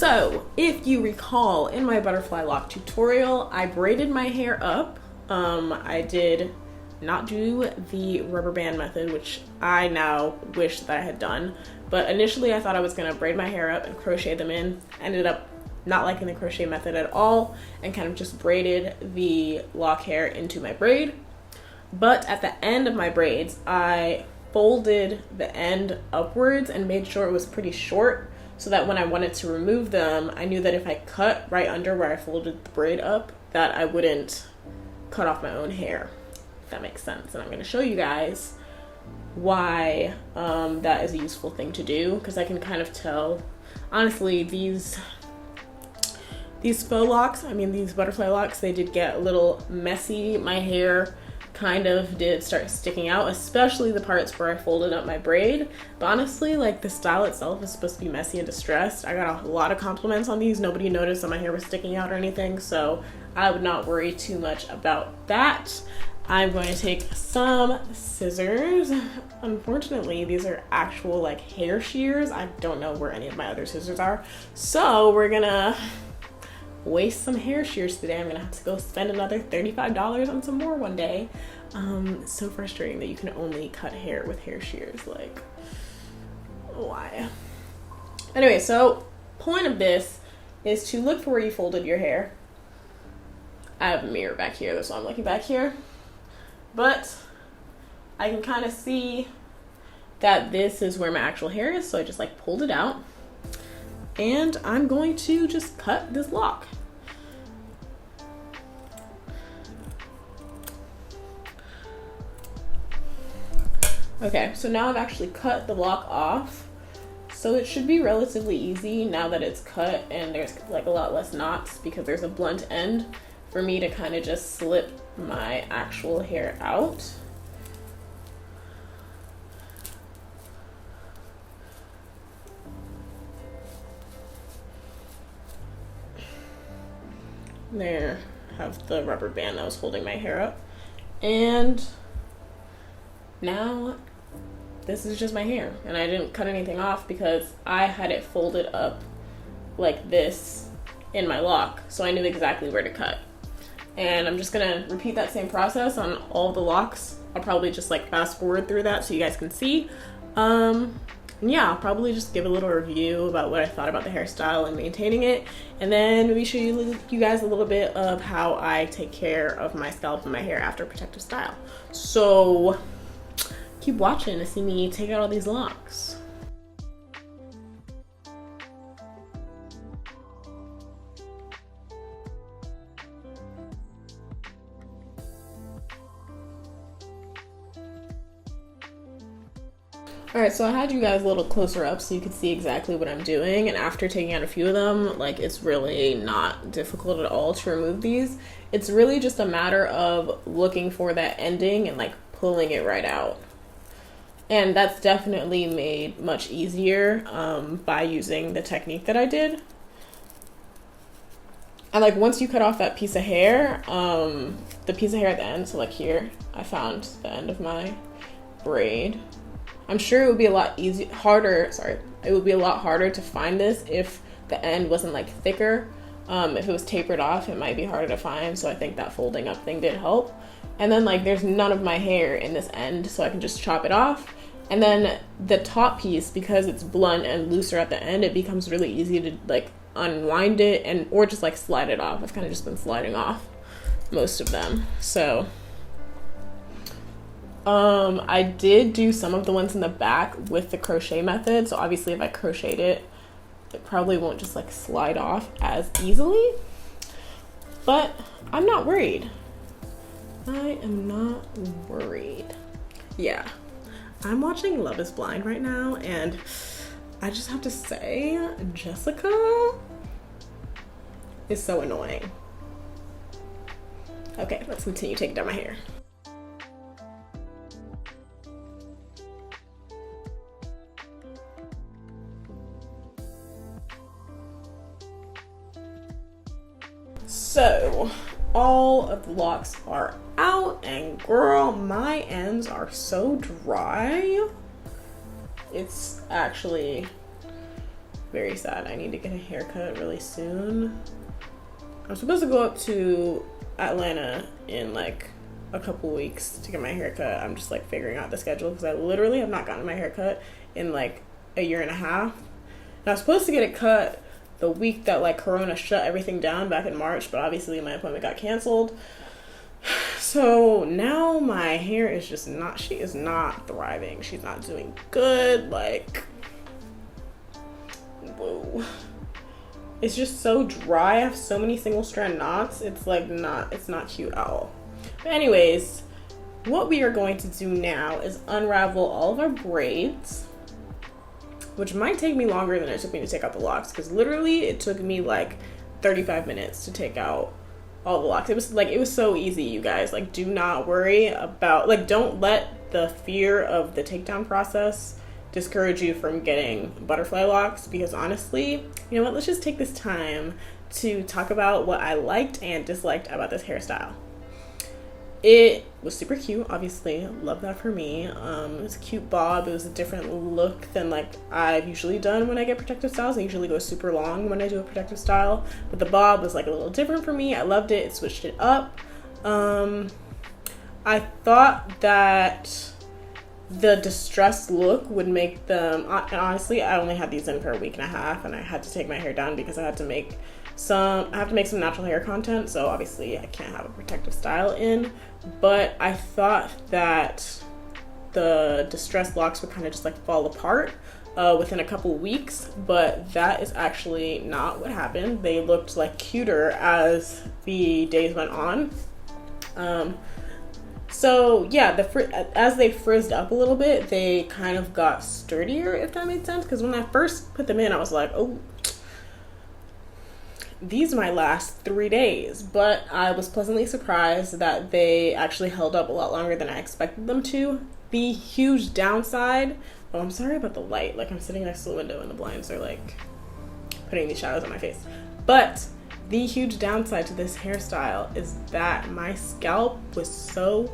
So if you recall, in my butterfly lock tutorial, I braided my hair up. I did not do the rubber band method, which I now wish that I had done. But initially I thought I was gonna braid my hair up and crochet them in. Ended up not liking the crochet method at all and kind of just braided the lock hair into my braid. But at the end of my braids, I folded the end upwards and made sure it was pretty short so that when I wanted to remove them, I knew that if I cut right under where I folded the braid up, that I wouldn't cut off my own hair, if that makes sense. And I'm gonna show you guys why that is a useful thing to do, because I can kind of tell, honestly, these faux locks, these butterfly locks, they did get a little messy. My hair kind of did start sticking out, especially the parts where I folded up my braid. But honestly, like, the style itself is supposed to be messy and distressed. I got a lot of compliments on these. Nobody noticed that my hair was sticking out or anything, so I would not worry too much about that. I'm going to take some scissors. Unfortunately, these are actual like hair shears. I don't know where any of my other scissors are, so we're gonna waste some hair shears today. I'm gonna have to go spend another $35 on some more one day. It's so frustrating that you can only cut hair with hair shears. Like, why? Anyway, so point of this is to look for where you folded your hair. I have a mirror back here, that's why I'm looking back here. But I can kind of see that this is where my actual hair is, so I just like pulled it out. And I'm going to just cut this lock. Okay, so now I've actually cut the lock off. So it should be relatively easy now that it's cut and there's like a lot less knots because there's a blunt end for me to kind of just slip my actual hair out. There, have the rubber band that was holding my hair up. And now this is just my hair, and I didn't cut anything off because I had it folded up like this in my lock, so I knew exactly where to cut. And I'm just gonna repeat that same process on all the locks. I'll probably just like fast forward through that so you guys can see. Yeah, I'll probably just give a little review about what I thought about the hairstyle and maintaining it, and then maybe show you guys a little bit of how I take care of my scalp and my hair after protective style. So keep watching to see me take out all these locks. Alright, so I had you guys a little closer up so you could see exactly what I'm doing, and after taking out a few of them, like, it's really not difficult at all to remove these. It's really just a matter of looking for that ending and like pulling it right out. And that's definitely made much easier by using the technique that I did. And like once you cut off that piece of hair, the piece of hair at the end, so like here, I found the end of my braid. I'm sure it would be a lot it would be a lot harder to find this if the end wasn't like thicker. If it was tapered off, it might be harder to find, so I think that folding up thing did help. And then like there's none of my hair in this end, so I can just chop it off. And then the top piece, because it's blunt and looser at the end, it becomes really easy to like unwind it or just like slide it off. I've kind of just been sliding off most of them. So I did do some of the ones in the back with the crochet method, so obviously if I crocheted it, it probably won't just like slide off as easily, but I'm not worried. I am not worried. Yeah, I'm watching Love is Blind right now, and I just have to say, Jessica is so annoying. Okay, let's continue taking down my hair. So all of the locks are out, and girl, my ends are so dry. It's actually Very sad. I need to get a haircut really soon. I'm supposed to go up to Atlanta in like a couple weeks to get my haircut. I'm just like figuring out the schedule because I literally have not gotten my haircut in like a year and a half. And I was supposed to get it cut the week that like Corona shut everything down back in March, but obviously my appointment got canceled. So now my hair is just not, she is not thriving. She's not doing good. Like, whoa. It's just so dry. I have so many single strand knots. It's like it's not cute at all. But anyways, what we are going to do now is unravel all of our braids, which might take me longer than it took me to take out the locks, because literally it took me like 35 minutes to take out all the locks. It was so easy, you guys. Like, do not worry about, like, don't let the fear of the takedown process discourage you from getting butterfly locks, because honestly, you know what, let's just take this time to talk about what I liked and disliked about this hairstyle. It was super cute, obviously. Love that for me. It was a cute bob. It was a different look than like I've usually done when I get protective styles. I usually go super long when I do a protective style, but the bob was like a little different for me. I loved it. It switched it up. I thought that the distressed look would make them, and honestly, I only had these in for a week and a half, and I had to take my hair down because I have to make some natural hair content, so obviously I can't have a protective style in. But I thought that the distressed locks would kind of just like fall apart within a couple weeks, but that is actually not what happened. They looked like cuter as the days went on. So yeah, as they frizzed up a little bit, they kind of got sturdier, if that made sense. Because when I first put them in, I was like, oh, these might last 3 days. But I was pleasantly surprised that they actually held up a lot longer than I expected them to. The huge downside, oh, I'm sorry about the light. Like, I'm sitting next to the window and the blinds are like putting these shadows on my face. But the huge downside to this hairstyle is that my scalp was so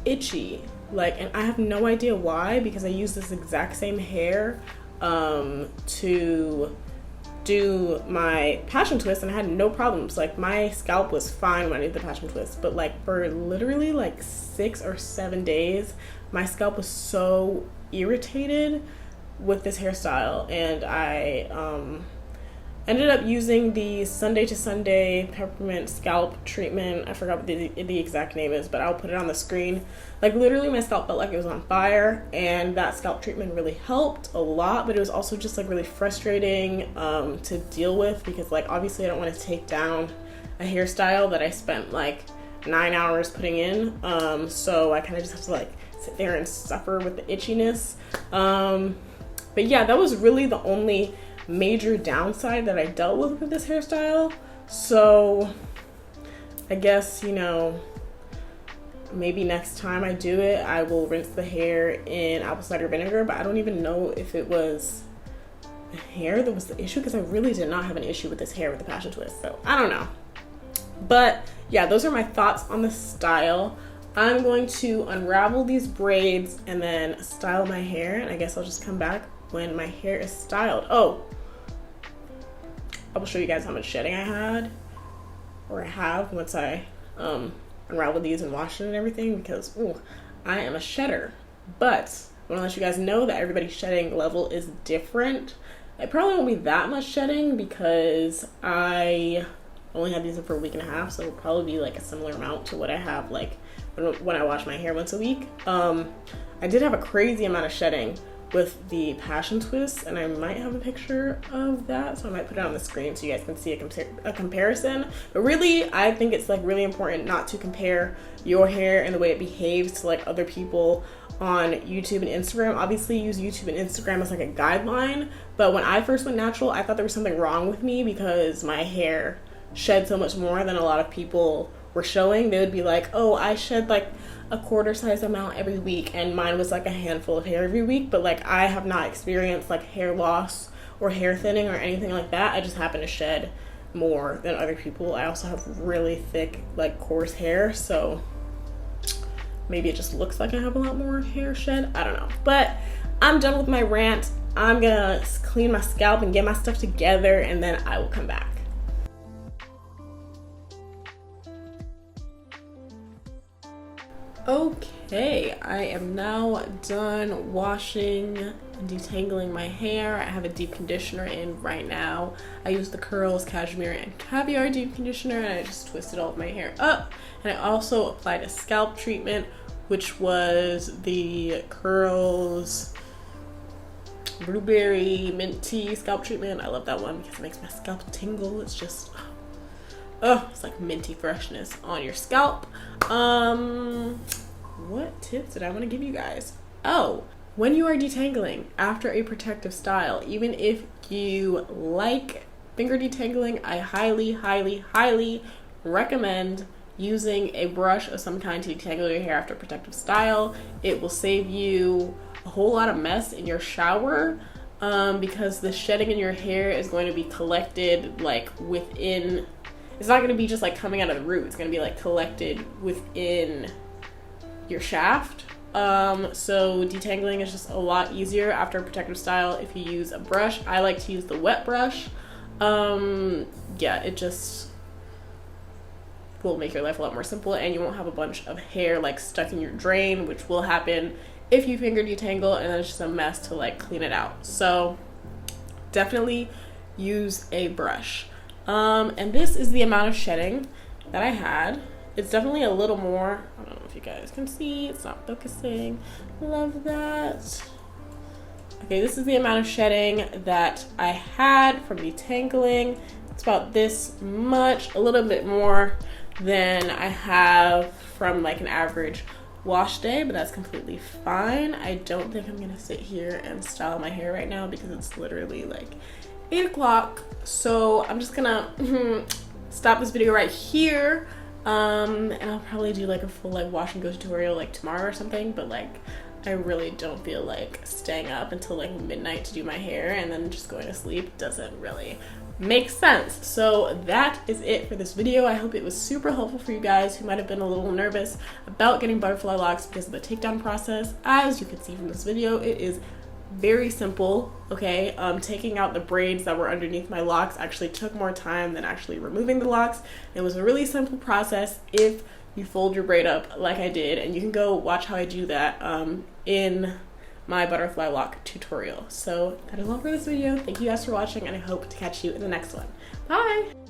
itchy. Like, and I have no idea why, because I use this exact same hair to do my passion twist and I had no problems. Like, my scalp was fine when I did the passion twist, but like for literally like 6 or 7 days, my scalp was so irritated with this hairstyle, and I ended up using the Sunday to Sunday peppermint scalp treatment. I forgot what the exact name is, but I'll put it on the screen. Like, literally my scalp felt like it was on fire, and that scalp treatment really helped a lot, but it was also just like really frustrating to deal with, because like obviously I don't want to take down a hairstyle that I spent like 9 hours putting in. So I kind of just have to like sit there and suffer with the itchiness. But yeah, that was really the only major downside that I dealt with this hairstyle. So I guess, you know, maybe next time I do it, I will rinse the hair in apple cider vinegar, but I don't even know if it was the hair that was the issue, because I really did not have an issue with this hair with the passion twist, so I don't know. But yeah, those are my thoughts on the style. I'm going to unravel these braids and then style my hair, and I guess I'll just come back when my hair is styled. Oh, I will show you guys how much shedding I had, or I have, once I unravel these and wash it and everything, because ooh, I am a shedder. But I want to let you guys know that everybody's shedding level is different. It probably won't be that much shedding because I only had these in for a week and a half, so it'll probably be like a similar amount to what I have like when I wash my hair once a week. I did have a crazy amount of shedding with the passion twist, and I might have a picture of that, so I might put it on the screen so you guys can see a comparison. But really, I think it's like really important not to compare your hair and the way it behaves to like other people on YouTube and Instagram. Obviously, use YouTube and Instagram as like a guideline, but when I first went natural, I thought there was something wrong with me because my hair shed so much more than a lot of people were showing. They would be like, oh, I shed like a quarter size amount every week, and mine was like a handful of hair every week. But like, I have not experienced like hair loss or hair thinning or anything like that. I just happen to shed more than other people. I also have really thick, like coarse hair, so maybe it just looks like I have a lot more hair shed. I don't know. But I'm done with my rant. I'm gonna clean my scalp and get my stuff together, and then I will come back. Okay, I am now done washing and detangling my hair. I have a deep conditioner in right now. I use the Curls Cashmere and Caviar deep conditioner, and I just twisted all of my hair up. And I also applied a scalp treatment, which was the Curls Blueberry Mint Tea scalp treatment. I love that one because it makes my scalp tingle. It's just, it's like minty freshness on your scalp. What tips did I want to give you guys? Oh, when you are detangling after a protective style, even if you like finger detangling, I highly, highly, highly recommend using a brush of some kind to detangle your hair after a protective style. It will save you a whole lot of mess in your shower, because the shedding in your hair is going to be collected like within, it's not going to be just like coming out of the root, it's going to be like collected within your shaft. So detangling is just a lot easier after a protective style if you use a brush. I like to use the wet brush. Yeah, it just will make your life a lot more simple, and you won't have a bunch of hair like stuck in your drain, which will happen if you finger detangle, and then it's just a mess to like clean it out. So definitely use a brush. And this is the amount of shedding that I had. It's definitely a little more, I don't know if you guys can see, it's not focusing. Love that. Okay, this is the amount of shedding that I had from detangling. It's about this much, a little bit more than I have from like an average wash day, but that's completely fine. I don't think I'm gonna sit here and style my hair right now because it's literally like 8 o'clock. So I'm just gonna stop this video right here. And I'll probably do like a full like wash and go tutorial like tomorrow or something, but like I really don't feel like staying up until like midnight to do my hair and then just going to sleep doesn't really make sense. So that is it for this video. I hope it was super helpful for you guys who might have been a little nervous about getting butterfly locks because of the takedown process. As you can see from this video, it is very simple. Okay, taking out the braids that were underneath my locks actually took more time than actually removing the locks. It was a really simple process if you fold your braid up like I did, and you can go watch how I do that in my butterfly lock tutorial. So that is all for this video. Thank you guys for watching, and I hope to catch you in the next one. Bye!